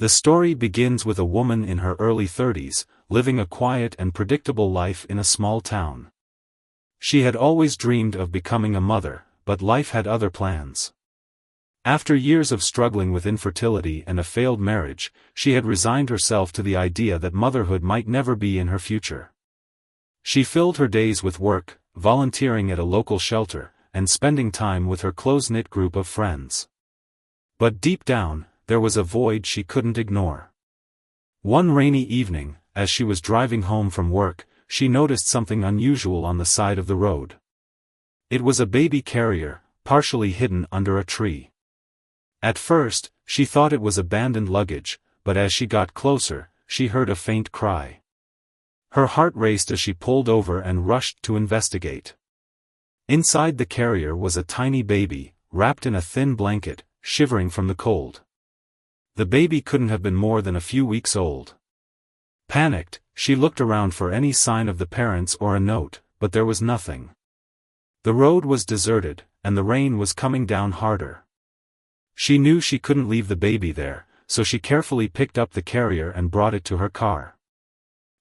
The story begins with a woman in her early 30s, living a quiet and predictable life in a small town. She had always dreamed of becoming a mother, but life had other plans. After years of struggling with infertility and a failed marriage, she had resigned herself to the idea that motherhood might never be in her future. She filled her days with work, volunteering at a local shelter, and spending time with her close-knit group of friends. But deep down, there was a void she couldn't ignore. One rainy evening, as she was driving home from work, she noticed something unusual on the side of the road. It was a baby carrier, partially hidden under a tree. At first, she thought it was abandoned luggage, but as she got closer, she heard a faint cry. Her heart raced as she pulled over and rushed to investigate. Inside the carrier was a tiny baby, wrapped in a thin blanket, shivering from the cold. The baby couldn't have been more than a few weeks old. Panicked, she looked around for any sign of the parents or a note, but there was nothing. The road was deserted, and the rain was coming down harder. She knew she couldn't leave the baby there, so she carefully picked up the carrier and brought it to her car.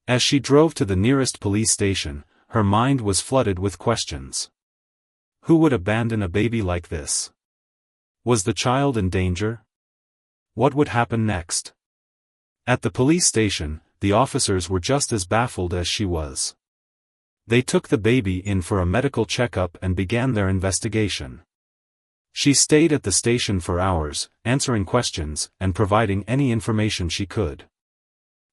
As she drove to the nearest police station, her mind was flooded with questions. Who would abandon a baby like this? Was the child in danger? What would happen next? At the police station, the officers were just as baffled as she was. They took the baby in for a medical checkup and began their investigation. She stayed at the station for hours, answering questions and providing any information she could.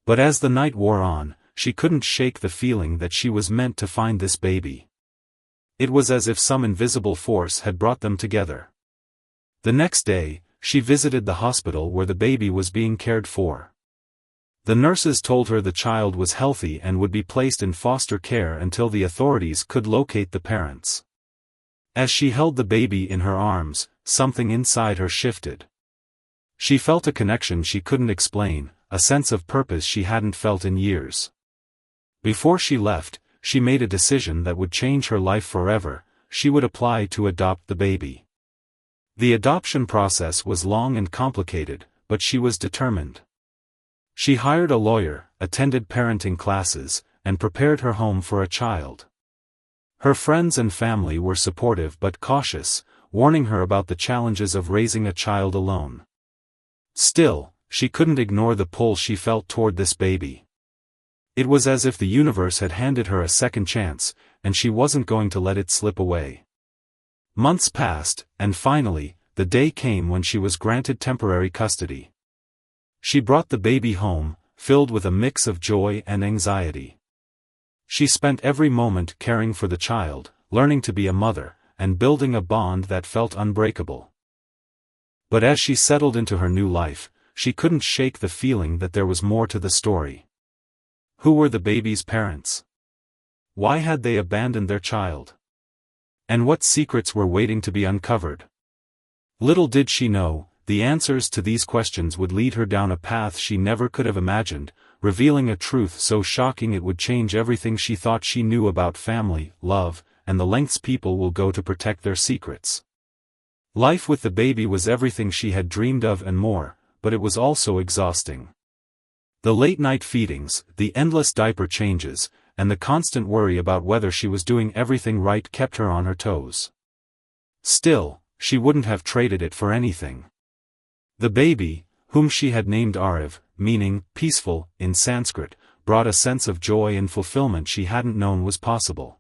But as the night wore on, she couldn't shake the feeling that she was meant to find this baby. It was as if some invisible force had brought them together. The next day, she visited the hospital where the baby was being cared for. The nurses told her the child was healthy and would be placed in foster care until the authorities could locate the parents. As she held the baby in her arms, something inside her shifted. She felt a connection she couldn't explain, a sense of purpose she hadn't felt in years. Before she left, she made a decision that would change her life forever. She would apply to adopt the baby. The adoption process was long and complicated, but she was determined. She hired a lawyer, attended parenting classes, and prepared her home for a child. Her friends and family were supportive but cautious, warning her about the challenges of raising a child alone. Still, she couldn't ignore the pull she felt toward this baby. It was as if the universe had handed her a second chance, and she wasn't going to let it slip away. Months passed, and finally, the day came when she was granted temporary custody. She brought the baby home, filled with a mix of joy and anxiety. She spent every moment caring for the child, learning to be a mother, and building a bond that felt unbreakable. But as she settled into her new life, she couldn't shake the feeling that there was more to the story. Who were the baby's parents? Why had they abandoned their child? And what secrets were waiting to be uncovered? Little did she know, the answers to these questions would lead her down a path she never could have imagined, revealing a truth so shocking it would change everything she thought she knew about family, love, and the lengths people will go to protect their secrets. Life with the baby was everything she had dreamed of and more, but it was also exhausting. The late-night feedings, the endless diaper changes, and the constant worry about whether she was doing everything right kept her on her toes. Still, she wouldn't have traded it for anything. The baby, whom she had named Arav, meaning peaceful, in Sanskrit, brought a sense of joy and fulfillment she hadn't known was possible.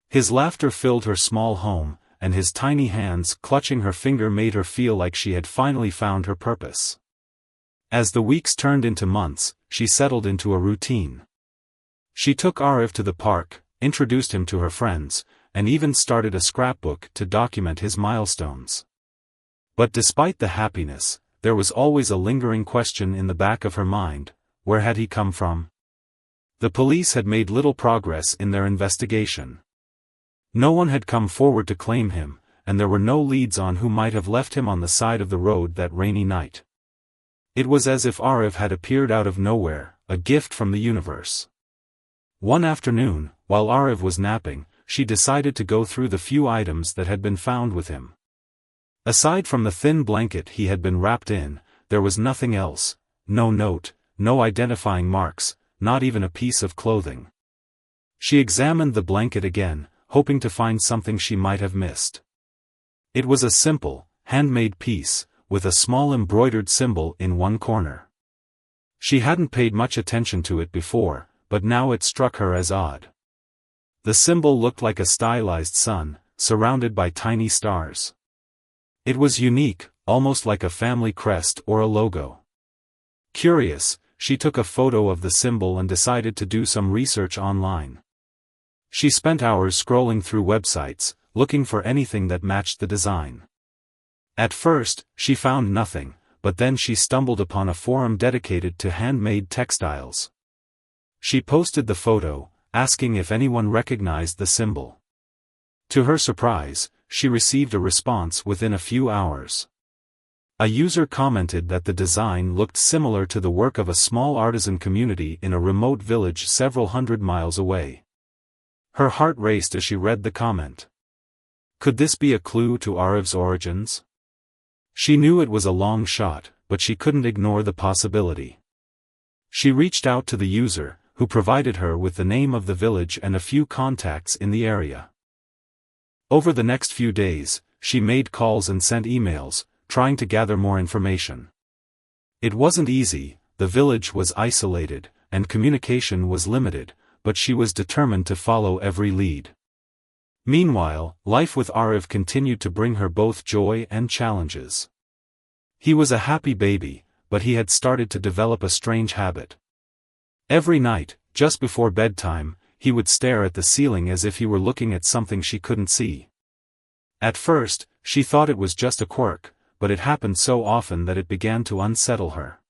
His laughter filled her small home, and his tiny hands clutching her finger made her feel like she had finally found her purpose. As the weeks turned into months, she settled into a routine. She took Arav to the park, introduced him to her friends, and even started a scrapbook to document his milestones. But despite the happiness, there was always a lingering question in the back of her mind: where had he come from? The police had made little progress in their investigation. No one had come forward to claim him, and there were no leads on who might have left him on the side of the road that rainy night. It was as if Arav had appeared out of nowhere, a gift from the universe. One afternoon, while Arav was napping, she decided to go through the few items that had been found with him. Aside from the thin blanket he had been wrapped in, there was nothing else, no note, no identifying marks, not even a piece of clothing. She examined the blanket again, hoping to find something she might have missed. It was a simple, handmade piece, with a small embroidered symbol in one corner. She hadn't paid much attention to it before, but now it struck her as odd. The symbol looked like a stylized sun, surrounded by tiny stars. It was unique, almost like a family crest or a logo. Curious, she took a photo of the symbol and decided to do some research online. She spent hours scrolling through websites, looking for anything that matched the design. At first, she found nothing, but then she stumbled upon a forum dedicated to handmade textiles. She posted the photo, asking if anyone recognized the symbol. To her surprise, she received a response within a few hours. A user commented that the design looked similar to the work of a small artisan community in a remote village several hundred miles away. Her heart raced as she read the comment. Could this be a clue to Ariv's origins? She knew it was a long shot, but she couldn't ignore the possibility. She reached out to the user, who provided her with the name of the village and a few contacts in the area. Over the next few days, she made calls and sent emails, trying to gather more information. It wasn't easy, the village was isolated, and communication was limited, but she was determined to follow every lead. Meanwhile, life with Ariv continued to bring her both joy and challenges. He was a happy baby, but he had started to develop a strange habit. Every night, just before bedtime, he would stare at the ceiling as if he were looking at something she couldn't see. At first, she thought it was just a quirk, but it happened so often that it began to unsettle her.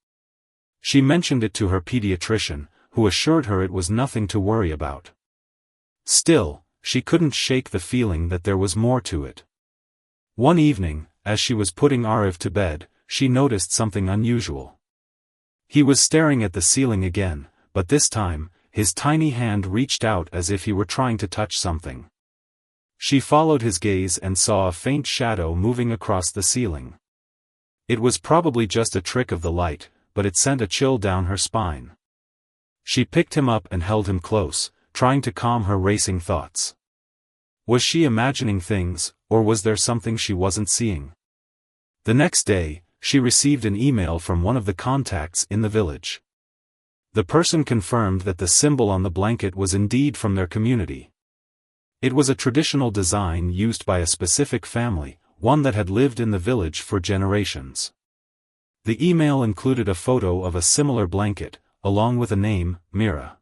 She mentioned it to her pediatrician, who assured her it was nothing to worry about. Still, she couldn't shake the feeling that there was more to it. One evening, as she was putting Ariv to bed, she noticed something unusual. He was staring at the ceiling again, but this time, his tiny hand reached out as if he were trying to touch something. She followed his gaze and saw a faint shadow moving across the ceiling. It was probably just a trick of the light, but it sent a chill down her spine. She picked him up and held him close, trying to calm her racing thoughts. Was she imagining things, or was there something she wasn't seeing? The next day, she received an email from one of the contacts in the village. The person confirmed that the symbol on the blanket was indeed from their community. It was a traditional design used by a specific family, one that had lived in the village for generations. The email included a photo of a similar blanket, along with a name, Mira.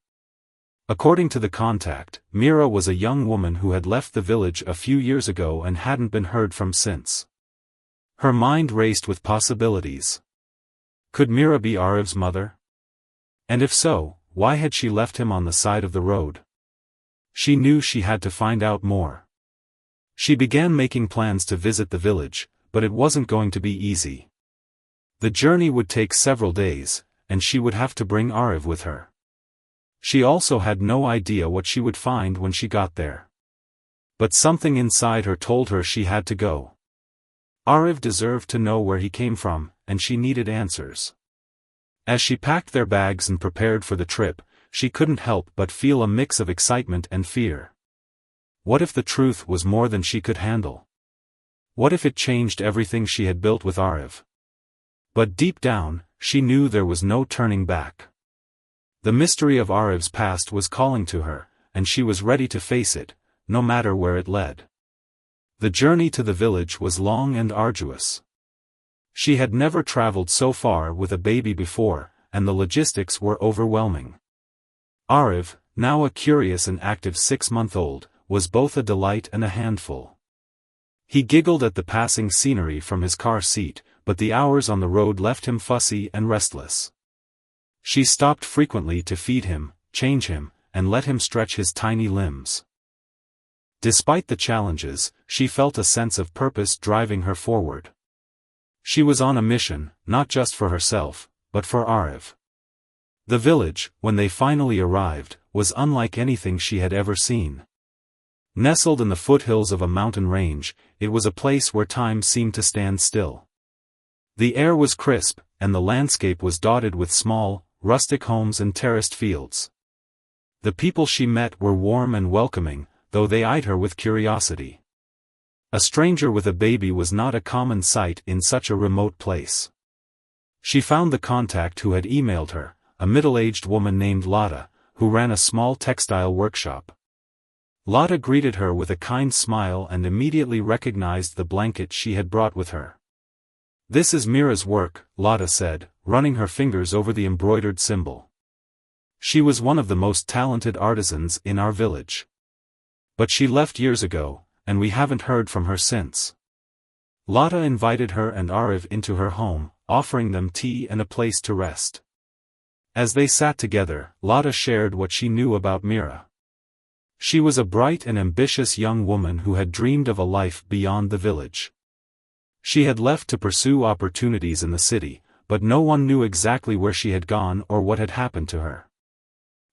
According to the contact, Mira was a young woman who had left the village a few years ago and hadn't been heard from since. Her mind raced with possibilities. Could Mira be Ariv's mother? And if so, why had she left him on the side of the road? She knew she had to find out more. She began making plans to visit the village, but it wasn't going to be easy. The journey would take several days, and she would have to bring Ariv with her. She also had no idea what she would find when she got there. But something inside her told her she had to go. Ariv deserved to know where he came from, and she needed answers. As she packed their bags and prepared for the trip, she couldn't help but feel a mix of excitement and fear. What if the truth was more than she could handle? What if it changed everything she had built with Ariv? But deep down, she knew there was no turning back. The mystery of Ariv's past was calling to her, and she was ready to face it, no matter where it led. The journey to the village was long and arduous. She had never traveled so far with a baby before, and the logistics were overwhelming. Ariv, now a curious and active 6-month-old, was both a delight and a handful. He giggled at the passing scenery from his car seat, but the hours on the road left him fussy and restless. She stopped frequently to feed him, change him, and let him stretch his tiny limbs. Despite the challenges, she felt a sense of purpose driving her forward. She was on a mission, not just for herself, but for Ariv. The village, when they finally arrived, was unlike anything she had ever seen. Nestled in the foothills of a mountain range, it was a place where time seemed to stand still. The air was crisp, and the landscape was dotted with small, rustic homes and terraced fields. The people she met were warm and welcoming, though they eyed her with curiosity. A stranger with a baby was not a common sight in such a remote place. She found the contact who had emailed her, a middle-aged woman named Lotta, who ran a small textile workshop. Lotta greeted her with a kind smile and immediately recognized the blanket she had brought with her. "This is Mira's work," Lotta said, running her fingers over the embroidered symbol. "She was one of the most talented artisans in our village. But she left years ago, and we haven't heard from her since." Lotta invited her and Arif into her home, offering them tea and a place to rest. As they sat together, Lotta shared what she knew about Mira. She was a bright and ambitious young woman who had dreamed of a life beyond the village. She had left to pursue opportunities in the city, but no one knew exactly where she had gone or what had happened to her.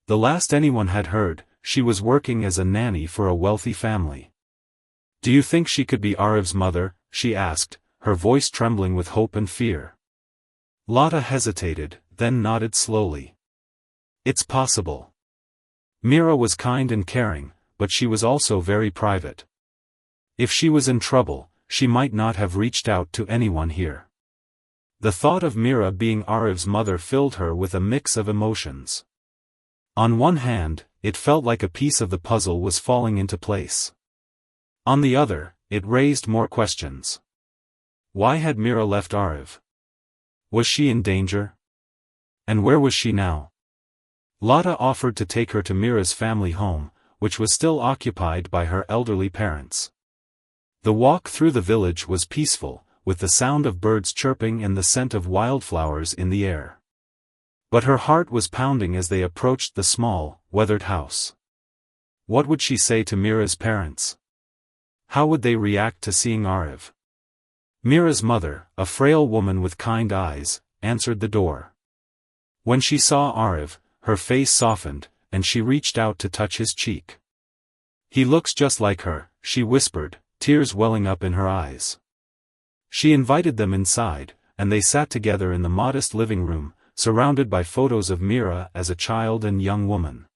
The last anyone had heard, she was working as a nanny for a wealthy family. "Do you think she could be Arif's mother?" she asked, her voice trembling with hope and fear. Lotta hesitated, then nodded slowly. "It's possible." Mira was kind and caring, but she was also very private. If she was in trouble, she might not have reached out to anyone here. The thought of Mira being Arif's mother filled her with a mix of emotions. On one hand, it felt like a piece of the puzzle was falling into place. On the other, it raised more questions. Why had Mira left Arif? Was she in danger? And where was she now? Lotta offered to take her to Mira's family home, which was still occupied by her elderly parents. The walk through the village was peaceful, with the sound of birds chirping and the scent of wildflowers in the air. But her heart was pounding as they approached the small, weathered house. What would she say to Mira's parents? How would they react to seeing Arif? Mira's mother, a frail woman with kind eyes, answered the door. When she saw Arif, her face softened, and she reached out to touch his cheek. "He looks just like her," she whispered, tears welling up in her eyes. She invited them inside, and they sat together in the modest living room, surrounded by photos of Mira as a child and young woman.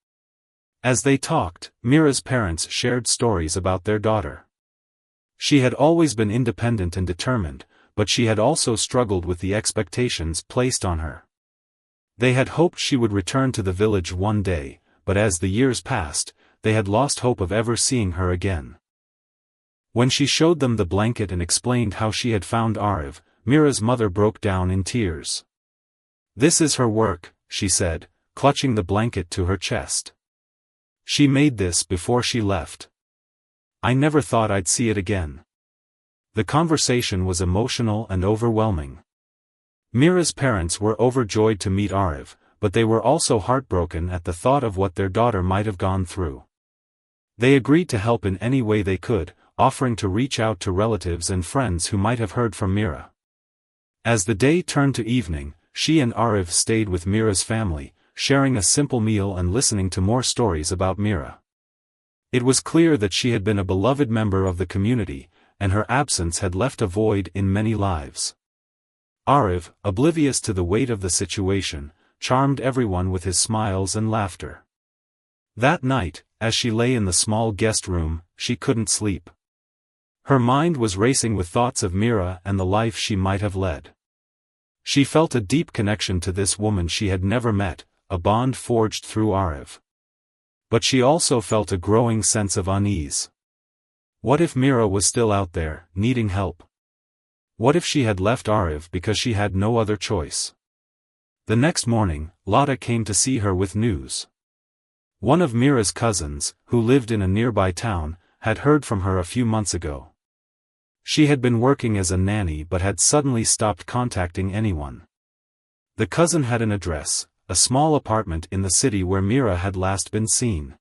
As they talked, Mira's parents shared stories about their daughter. She had always been independent and determined, but she had also struggled with the expectations placed on her. They had hoped she would return to the village one day, but as the years passed, they had lost hope of ever seeing her again. When she showed them the blanket and explained how she had found Arif, Mira's mother broke down in tears. "This is her work," she said, clutching the blanket to her chest. "She made this before she left. I never thought I'd see it again." The conversation was emotional and overwhelming. Mira's parents were overjoyed to meet Arif, but they were also heartbroken at the thought of what their daughter might have gone through. They agreed to help in any way they could, offering to reach out to relatives and friends who might have heard from Mira. As the day turned to evening, she and Arif stayed with Mira's family, sharing a simple meal and listening to more stories about Mira. It was clear that she had been a beloved member of the community, and her absence had left a void in many lives. Arif, oblivious to the weight of the situation, charmed everyone with his smiles and laughter. That night, as she lay in the small guest room, she couldn't sleep. Her mind was racing with thoughts of Mira and the life she might have led. She felt a deep connection to this woman she had never met, a bond forged through Arif. But she also felt a growing sense of unease. What if Mira was still out there, needing help? What if she had left Arif because she had no other choice? The next morning, Lotta came to see her with news. One of Mira's cousins, who lived in a nearby town, had heard from her a few months ago. She had been working as a nanny but had suddenly stopped contacting anyone. The cousin had an address, a small apartment in the city where Mira had last been seen.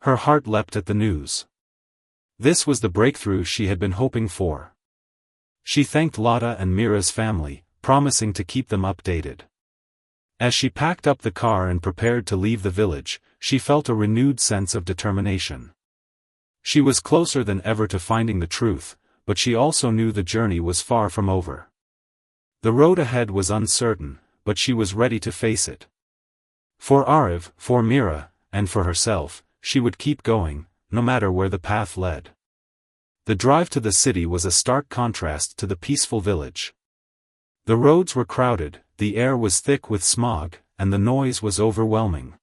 Her heart leapt at the news. This was the breakthrough she had been hoping for. She thanked Lotta and Mira's family, promising to keep them updated. As she packed up the car and prepared to leave the village, she felt a renewed sense of determination. She was closer than ever to finding the truth, but she also knew the journey was far from over. The road ahead was uncertain, but she was ready to face it. For Arif, for Mira, and for herself, she would keep going, no matter where the path led. The drive to the city was a stark contrast to the peaceful village. The roads were crowded, the air was thick with smog, and the noise was overwhelming.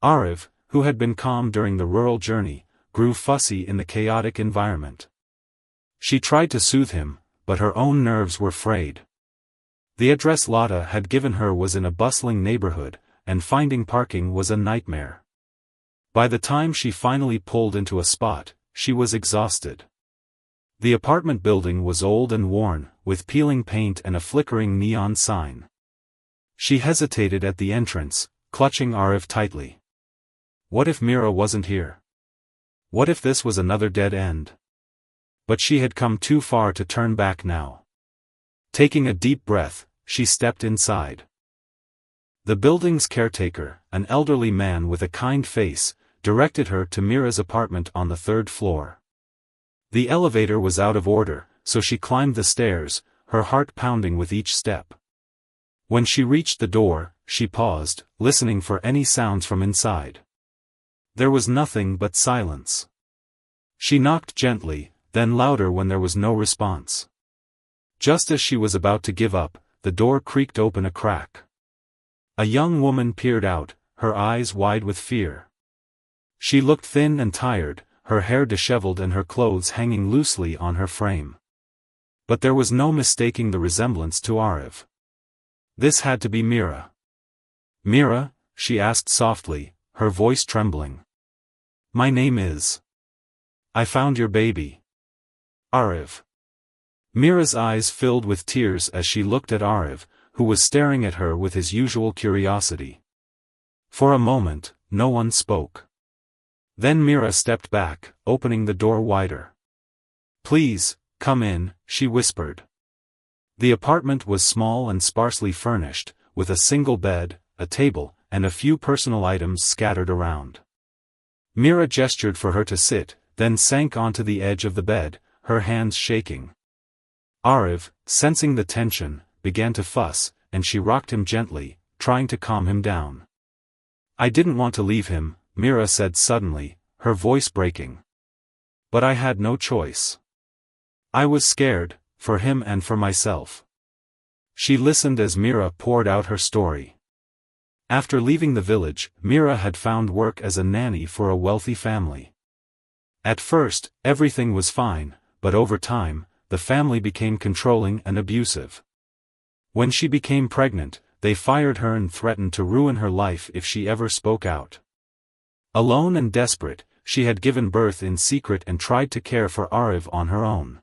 Arif, who had been calm during the rural journey, grew fussy in the chaotic environment. She tried to soothe him, but her own nerves were frayed. The address Lotta had given her was in a bustling neighborhood, and finding parking was a nightmare. By the time she finally pulled into a spot, she was exhausted. The apartment building was old and worn, with peeling paint and a flickering neon sign. She hesitated at the entrance, clutching Arif tightly. What if Mira wasn't here? What if this was another dead end? But she had come too far to turn back now. Taking a deep breath, she stepped inside. The building's caretaker, an elderly man with a kind face, directed her to Mira's apartment on the 3rd floor. The elevator was out of order, so she climbed the stairs, her heart pounding with each step. When she reached the door, she paused, listening for any sounds from inside. There was nothing but silence. She knocked gently, then louder when there was no response. Just as she was about to give up, the door creaked open a crack. A young woman peered out, her eyes wide with fear. She looked thin and tired, her hair disheveled and her clothes hanging loosely on her frame. But there was no mistaking the resemblance to Arif. This had to be Mira. "Mira?" she asked softly, her voice trembling. "My name is. I found your baby. Arif." Mira's eyes filled with tears as she looked at Arif, who was staring at her with his usual curiosity. For a moment, no one spoke. Then Mira stepped back, opening the door wider. "Please, come in," she whispered. The apartment was small and sparsely furnished, with a single bed, a table, and a few personal items scattered around. Mira gestured for her to sit, then sank onto the edge of the bed, her hands shaking. Arif, sensing the tension, began to fuss, and she rocked him gently, trying to calm him down. "I didn't want to leave him," Mira said suddenly, her voice breaking. "But I had no choice. I was scared, for him and for myself." She listened as Mira poured out her story. After leaving the village, Mira had found work as a nanny for a wealthy family. At first, everything was fine, but over time, the family became controlling and abusive. When she became pregnant, they fired her and threatened to ruin her life if she ever spoke out. Alone and desperate, she had given birth in secret and tried to care for Arif on her own.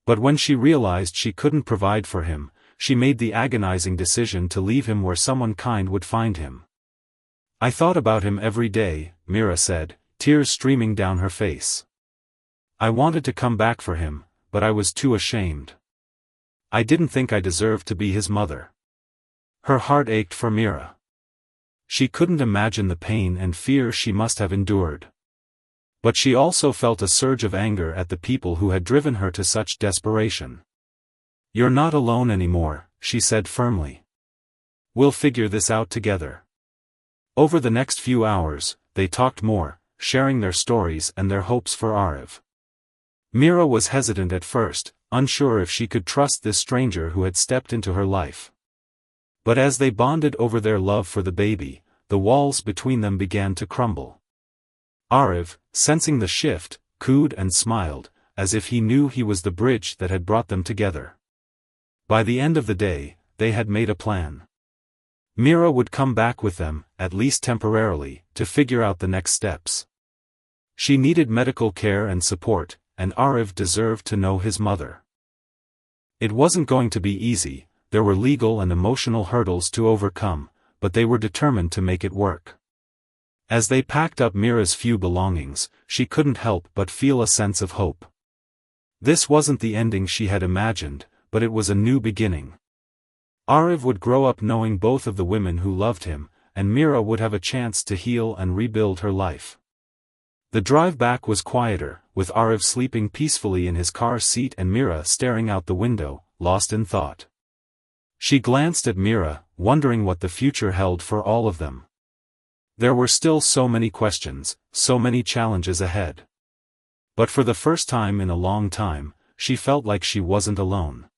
But when she realized she couldn't provide for him, she made the agonizing decision to leave him where someone kind would find him. "I thought about him every day," Mira said, tears streaming down her face. "I wanted to come back for him, but I was too ashamed. I didn't think I deserved to be his mother." Her heart ached for Mira. She couldn't imagine the pain and fear she must have endured. But she also felt a surge of anger at the people who had driven her to such desperation. "You're not alone anymore," she said firmly. "We'll figure this out together." Over the next few hours, they talked more, sharing their stories and their hopes for Arif. Mira was hesitant at first, unsure if she could trust this stranger who had stepped into her life. But as they bonded over their love for the baby, the walls between them began to crumble. Arif, sensing the shift, cooed and smiled, as if he knew he was the bridge that had brought them together. By the end of the day, they had made a plan. Mira would come back with them, at least temporarily, to figure out the next steps. She needed medical care and support, and Arif deserved to know his mother. It wasn't going to be easy, there were legal and emotional hurdles to overcome, but they were determined to make it work. As they packed up Mira's few belongings, she couldn't help but feel a sense of hope. This wasn't the ending she had imagined, but it was a new beginning. Arif would grow up knowing both of the women who loved him, and Mira would have a chance to heal and rebuild her life. The drive back was quieter, with Arif sleeping peacefully in his car seat and Mira staring out the window, lost in thought. She glanced at Mira, wondering what the future held for all of them. There were still so many questions, so many challenges ahead. But for the first time in a long time, she felt like she wasn't alone.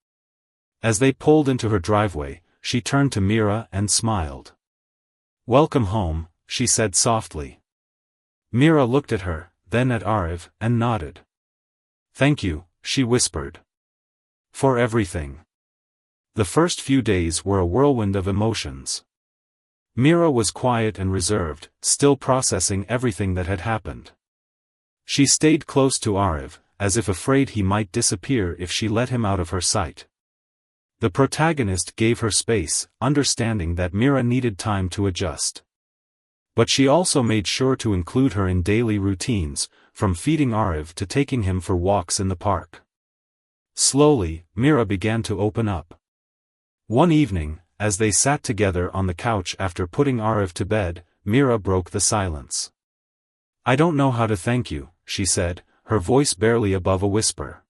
As they pulled into her driveway, she turned to Mira and smiled. "Welcome home," she said softly. Mira looked at her, then at Arif, and nodded. "Thank you," she whispered. "For everything." The first few days were a whirlwind of emotions. Mira was quiet and reserved, still processing everything that had happened. She stayed close to Arif, as if afraid he might disappear if she let him out of her sight. The protagonist gave her space, understanding that Mira needed time to adjust. But she also made sure to include her in daily routines, from feeding Arif to taking him for walks in the park. Slowly, Mira began to open up. One evening, as they sat together on the couch after putting Arif to bed, Mira broke the silence. "I don't know how to thank you," she said, her voice barely above a whisper.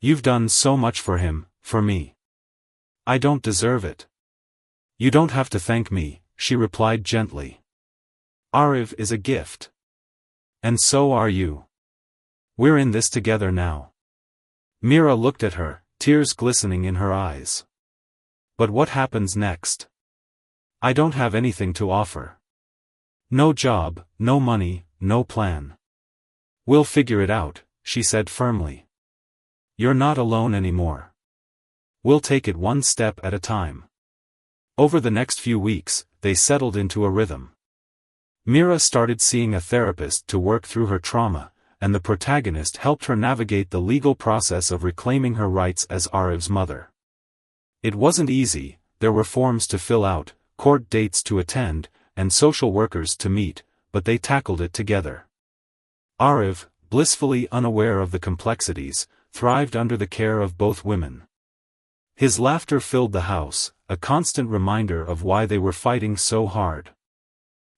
"You've done so much for him, for me. I don't deserve it." "You don't have to thank me," she replied gently. "Arif is a gift. And so are you. We're in this together now." Mira looked at her, tears glistening in her eyes. "But what happens next? I don't have anything to offer. No job, no money, no plan." "We'll figure it out," she said firmly. "You're not alone anymore. We'll take it one step at a time." Over the next few weeks, they settled into a rhythm. Mira started seeing a therapist to work through her trauma, and the protagonist helped her navigate the legal process of reclaiming her rights as Arif's mother. It wasn't easy, there were forms to fill out, court dates to attend, and social workers to meet, but they tackled it together. Arif, blissfully unaware of the complexities, thrived under the care of both women. His laughter filled the house, a constant reminder of why they were fighting so hard.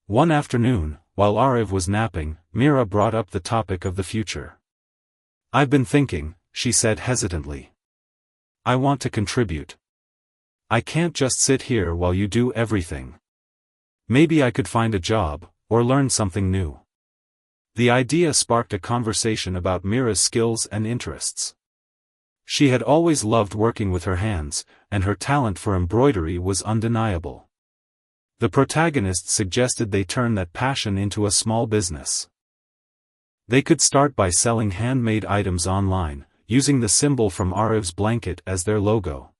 One afternoon, while Arif was napping, Mira brought up the topic of the future. "I've been thinking," she said hesitantly. "I want to contribute. I can't just sit here while you do everything. Maybe I could find a job, or learn something new." The idea sparked a conversation about Mira's skills and interests. She had always loved working with her hands, and her talent for embroidery was undeniable. The protagonist suggested they turn that passion into a small business. They could start by selling handmade items online, using the symbol from Arif's blanket as their logo.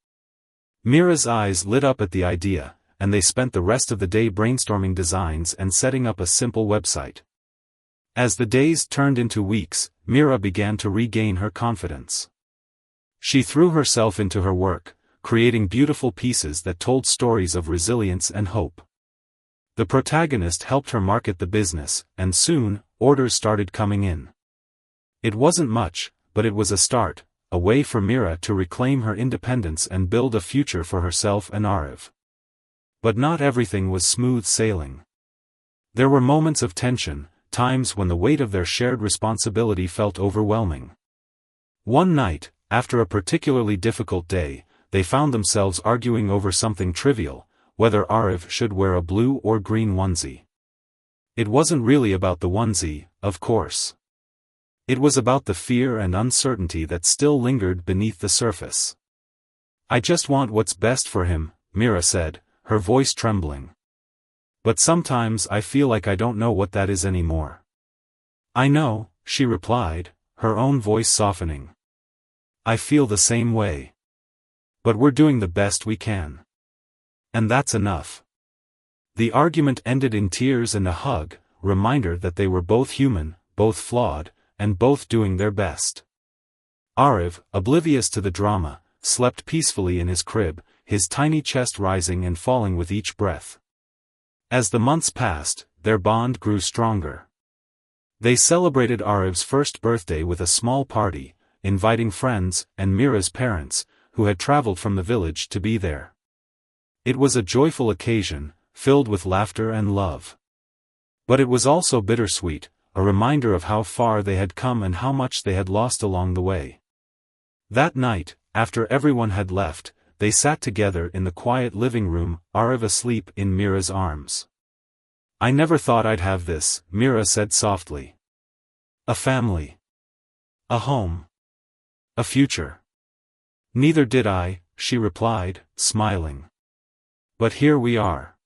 Mira's eyes lit up at the idea, and they spent the rest of the day brainstorming designs and setting up a simple website. As the days turned into weeks, Mira began to regain her confidence. She threw herself into her work, creating beautiful pieces that told stories of resilience and hope. The protagonist helped her market the business, and soon, orders started coming in. It wasn't much, but it was a start, a way for Mira to reclaim her independence and build a future for herself and Arif. But not everything was smooth sailing. There were moments of tension, times when the weight of their shared responsibility felt overwhelming. One night, after a particularly difficult day, they found themselves arguing over something trivial, whether Arif should wear a blue or green onesie. It wasn't really about the onesie, of course. It was about the fear and uncertainty that still lingered beneath the surface. "I just want what's best for him," Mira said, her voice trembling. "But sometimes I feel like I don't know what that is anymore." "I know," she replied, her own voice softening. "I feel the same way. But we're doing the best we can. And that's enough." The argument ended in tears and a hug, reminder that they were both human, both flawed, and both doing their best. Arif, oblivious to the drama, slept peacefully in his crib, his tiny chest rising and falling with each breath. As the months passed, their bond grew stronger. They celebrated Arif's first birthday with a small party, inviting friends and Mira's parents, who had traveled from the village to be there. It was a joyful occasion, filled with laughter and love. But it was also bittersweet, a reminder of how far they had come and how much they had lost along the way. That night, after everyone had left, they sat together in the quiet living room, Arav asleep in Mira's arms. "I never thought I'd have this," Mira said softly. "A family. A home. A future." "Neither did I," she replied, smiling. "But here we are."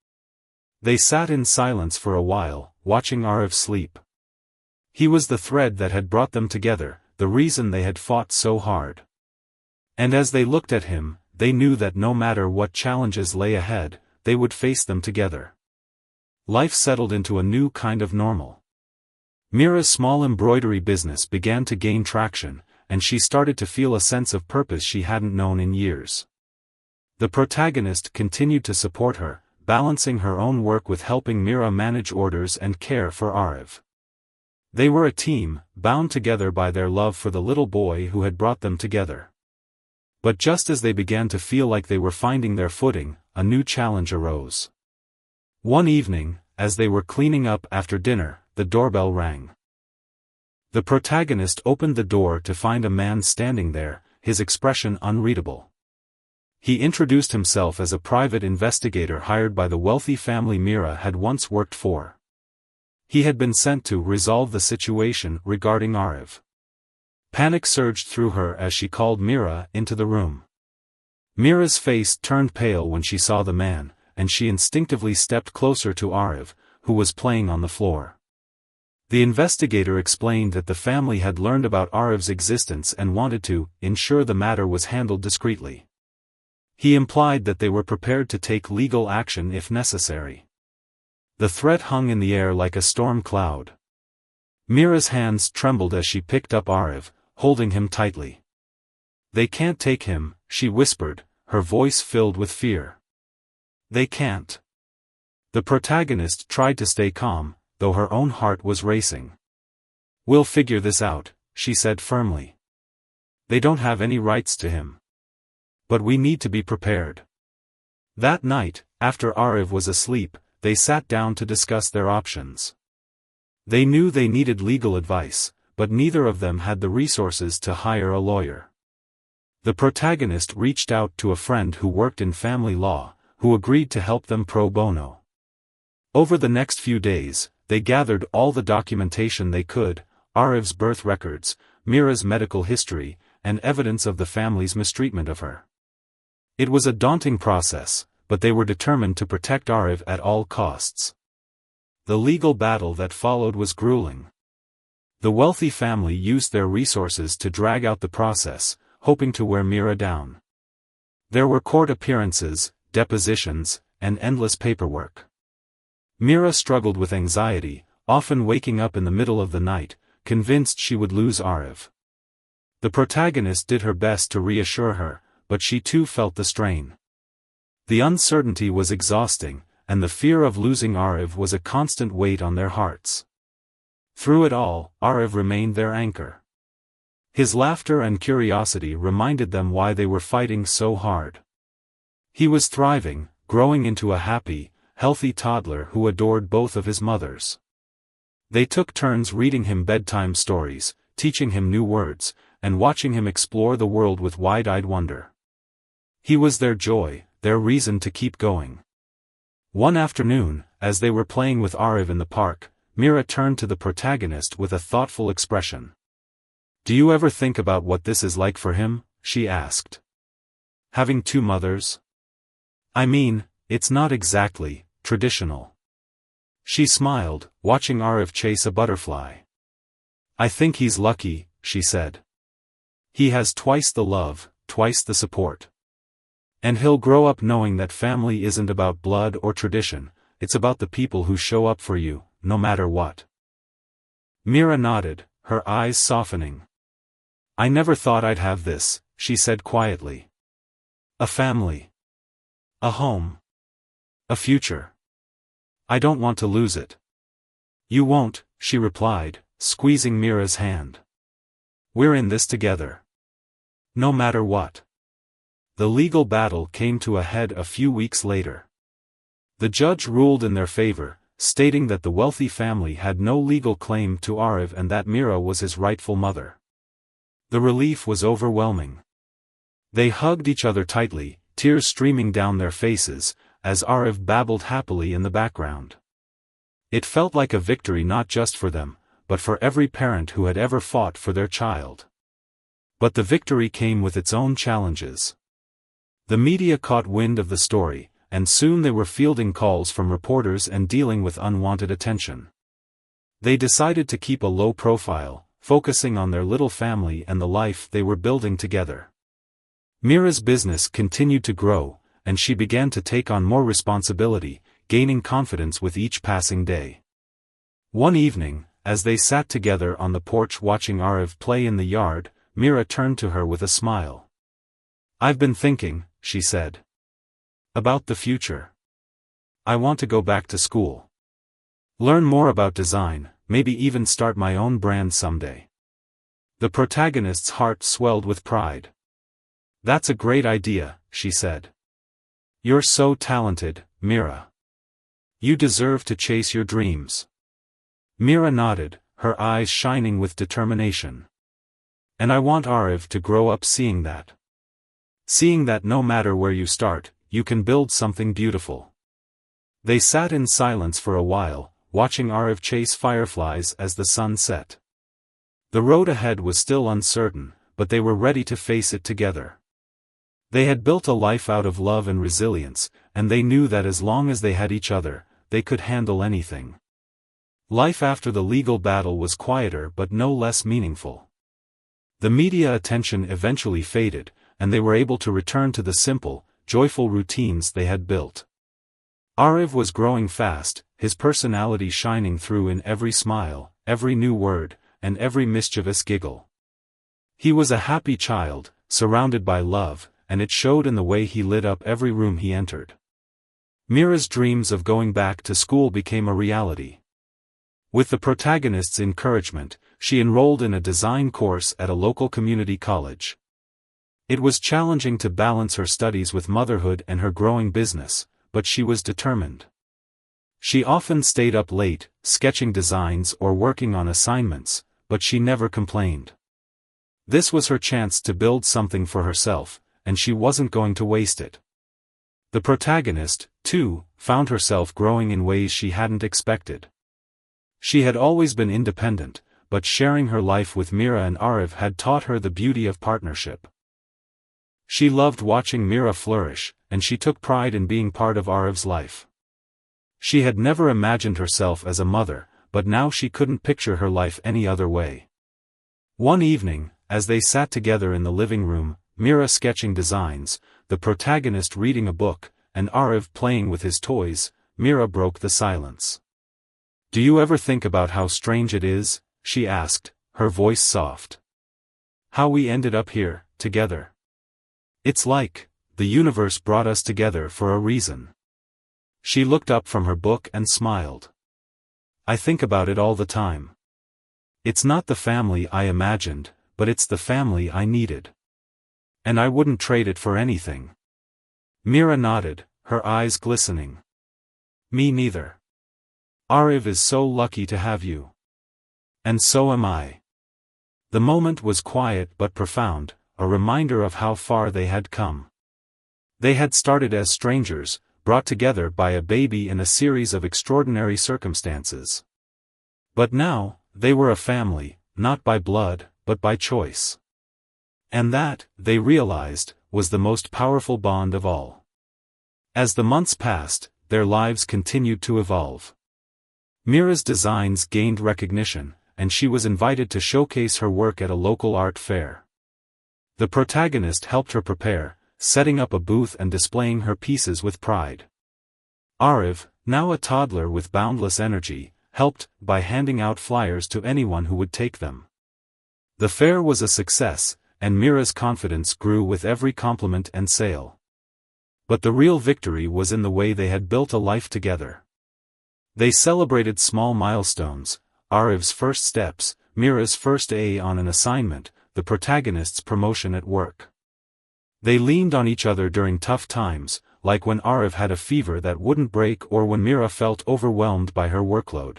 They sat in silence for a while, watching Arav sleep. He was the thread that had brought them together, the reason they had fought so hard. And as they looked at him, they knew that no matter what challenges lay ahead, they would face them together. Life settled into a new kind of normal. Mira's small embroidery business began to gain traction, and she started to feel a sense of purpose she hadn't known in years. The protagonist continued to support her, balancing her own work with helping Mira manage orders and care for Arav. They were a team, bound together by their love for the little boy who had brought them together. But just as they began to feel like they were finding their footing, a new challenge arose. One evening, as they were cleaning up after dinner, the doorbell rang. The protagonist opened the door to find a man standing there, his expression unreadable. He introduced himself as a private investigator hired by the wealthy family Mira had once worked for. He had been sent to resolve the situation regarding Arav. Panic surged through her as she called Mira into the room. Mira's face turned pale when she saw the man, and she instinctively stepped closer to Arav, who was playing on the floor. The investigator explained that the family had learned about Arav's existence and wanted to ensure the matter was handled discreetly. He implied that they were prepared to take legal action if necessary. The threat hung in the air like a storm cloud. Mira's hands trembled as she picked up Arav, holding him tightly. "They can't take him," she whispered, her voice filled with fear. "They can't." The protagonist tried to stay calm, though her own heart was racing. "We'll figure this out," she said firmly. "They don't have any rights to him. But we need to be prepared." That night, after Arav was asleep, they sat down to discuss their options. They knew they needed legal advice, but neither of them had the resources to hire a lawyer. The protagonist reached out to a friend who worked in family law, who agreed to help them pro bono. Over the next few days, they gathered all the documentation they could, Arav's birth records, Mira's medical history, and evidence of the family's mistreatment of her. It was a daunting process, but they were determined to protect Arav at all costs. The legal battle that followed was grueling. The wealthy family used their resources to drag out the process, hoping to wear Mira down. There were court appearances, depositions, and endless paperwork. Mira struggled with anxiety, often waking up in the middle of the night, convinced she would lose Arav. The protagonist did her best to reassure her, but she too felt the strain. The uncertainty was exhausting, and the fear of losing Arav was a constant weight on their hearts. Through it all, Arav remained their anchor. His laughter and curiosity reminded them why they were fighting so hard. He was thriving, growing into a happy, healthy toddler who adored both of his mothers. They took turns reading him bedtime stories, teaching him new words, and watching him explore the world with wide-eyed wonder. He was their joy, their reason to keep going. One afternoon, as they were playing with Arav in the park, Mira turned to the protagonist with a thoughtful expression. "Do you ever think about what this is like for him?" she asked. "Having two mothers? I mean, it's not exactly traditional." She smiled, watching Arav chase a butterfly. "I think he's lucky," she said. "He has twice the love, twice the support. And he'll grow up knowing that family isn't about blood or tradition, it's about the people who show up for you, no matter what." Mira nodded, her eyes softening. "I never thought I'd have this," she said quietly. "A family. A home. A future. I don't want to lose it." "You won't," she replied, squeezing Mira's hand. "We're in this together. No matter what." The legal battle came to a head a few weeks later. The judge ruled in their favor, stating that the wealthy family had no legal claim to Arav and that Mira was his rightful mother. The relief was overwhelming. They hugged each other tightly, tears streaming down their faces, as Arif babbled happily in the background. It felt like a victory not just for them, but for every parent who had ever fought for their child. But the victory came with its own challenges. The media caught wind of the story, and soon they were fielding calls from reporters and dealing with unwanted attention. They decided to keep a low profile, focusing on their little family and the life they were building together. Mira's business continued to grow, and she began to take on more responsibility, gaining confidence with each passing day. One evening, as they sat together on the porch watching Arif play in the yard, Mira turned to her with a smile. "I've been thinking," she said, "about the future. I want to go back to school. Learn more about design, maybe even start my own brand someday." The protagonist's heart swelled with pride. "That's a great idea," she said. "You're so talented, Mira. You deserve to chase your dreams." Mira nodded, her eyes shining with determination. "And I want Arif to grow up seeing that. Seeing that no matter where you start, you can build something beautiful." They sat in silence for a while, watching Arif chase fireflies as the sun set. The road ahead was still uncertain, but they were ready to face it together. They had built a life out of love and resilience, and they knew that as long as they had each other, they could handle anything. Life after the legal battle was quieter but no less meaningful. The media attention eventually faded, and they were able to return to the simple, joyful routines they had built. Arif was growing fast, his personality shining through in every smile, every new word, and every mischievous giggle. He was a happy child, surrounded by love, and it showed in the way he lit up every room he entered. Mira's dreams of going back to school became a reality. With the protagonist's encouragement, she enrolled in a design course at a local community college. It was challenging to balance her studies with motherhood and her growing business, but she was determined. She often stayed up late, sketching designs or working on assignments, but she never complained. This was her chance to build something for herself, and she wasn't going to waste it. The protagonist, too, found herself growing in ways she hadn't expected. She had always been independent, but sharing her life with Mira and Arif had taught her the beauty of partnership. She loved watching Mira flourish, and she took pride in being part of Arif's life. She had never imagined herself as a mother, but now she couldn't picture her life any other way. One evening, as they sat together in the living room, Mira sketching designs, the protagonist reading a book, and Arif playing with his toys, Mira broke the silence. "Do you ever think about how strange it is?" she asked, her voice soft. "How we ended up here, together. It's like the universe brought us together for a reason." She looked up from her book and smiled. "I think about it all the time. It's not the family I imagined, but it's the family I needed. And I wouldn't trade it for anything." Mira nodded, her eyes glistening. "Me neither. Arif is so lucky to have you. And so am I." The moment was quiet but profound, a reminder of how far they had come. They had started as strangers, brought together by a baby in a series of extraordinary circumstances. But now, they were a family, not by blood, but by choice. And that, they realized, was the most powerful bond of all. As the months passed, their lives continued to evolve. Mira's designs gained recognition, and she was invited to showcase her work at a local art fair. The protagonist helped her prepare, setting up a booth and displaying her pieces with pride. Arif, now a toddler with boundless energy, helped by handing out flyers to anyone who would take them. The fair was a success, and Mira's confidence grew with every compliment and sale. But the real victory was in the way they had built a life together. They celebrated small milestones, Arif's first steps, Mira's first A on an assignment, the protagonist's promotion at work. They leaned on each other during tough times, like when Arif had a fever that wouldn't break or when Mira felt overwhelmed by her workload.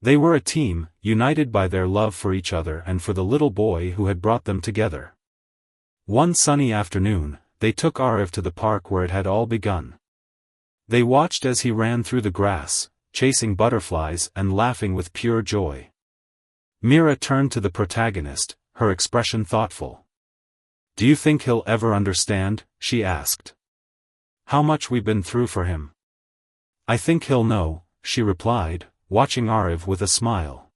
They were a team, united by their love for each other and for the little boy who had brought them together. One sunny afternoon, they took Arif to the park where it had all begun. They watched as he ran through the grass, chasing butterflies and laughing with pure joy. Mira turned to the protagonist, her expression thoughtful. "Do you think he'll ever understand?" she asked. "How much we've been through for him?" "I think he'll know," she replied, watching Arif with a smile.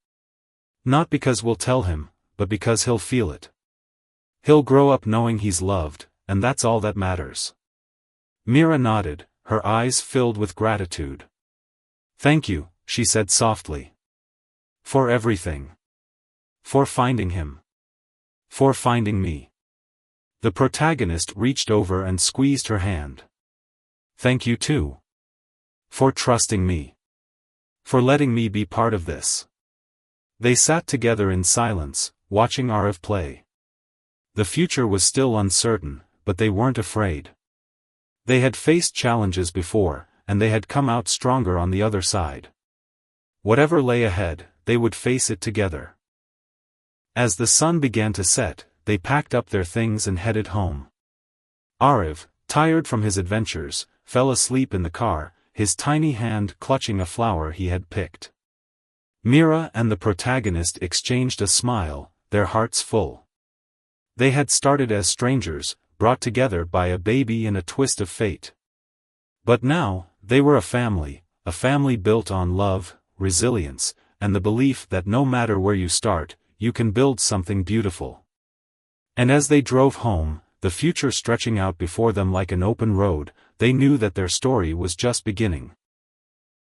"Not because we'll tell him, but because he'll feel it. He'll grow up knowing he's loved, and that's all that matters." Mira nodded, her eyes filled with gratitude. "Thank you," she said softly. "For everything. For finding him. For finding me." The protagonist reached over and squeezed her hand. "Thank you too. For trusting me. For letting me be part of this." They sat together in silence, watching Arif play. The future was still uncertain, but they weren't afraid. They had faced challenges before, and they had come out stronger on the other side. Whatever lay ahead, they would face it together. As the sun began to set, they packed up their things and headed home. Arif, tired from his adventures, fell asleep in the car, his tiny hand clutching a flower he had picked. Mira and the protagonist exchanged a smile, their hearts full. They had started as strangers, brought together by a baby and a twist of fate. But now, they were a family built on love, resilience, and the belief that no matter where you start, you can build something beautiful. And as they drove home, the future stretching out before them like an open road, they knew that their story was just beginning.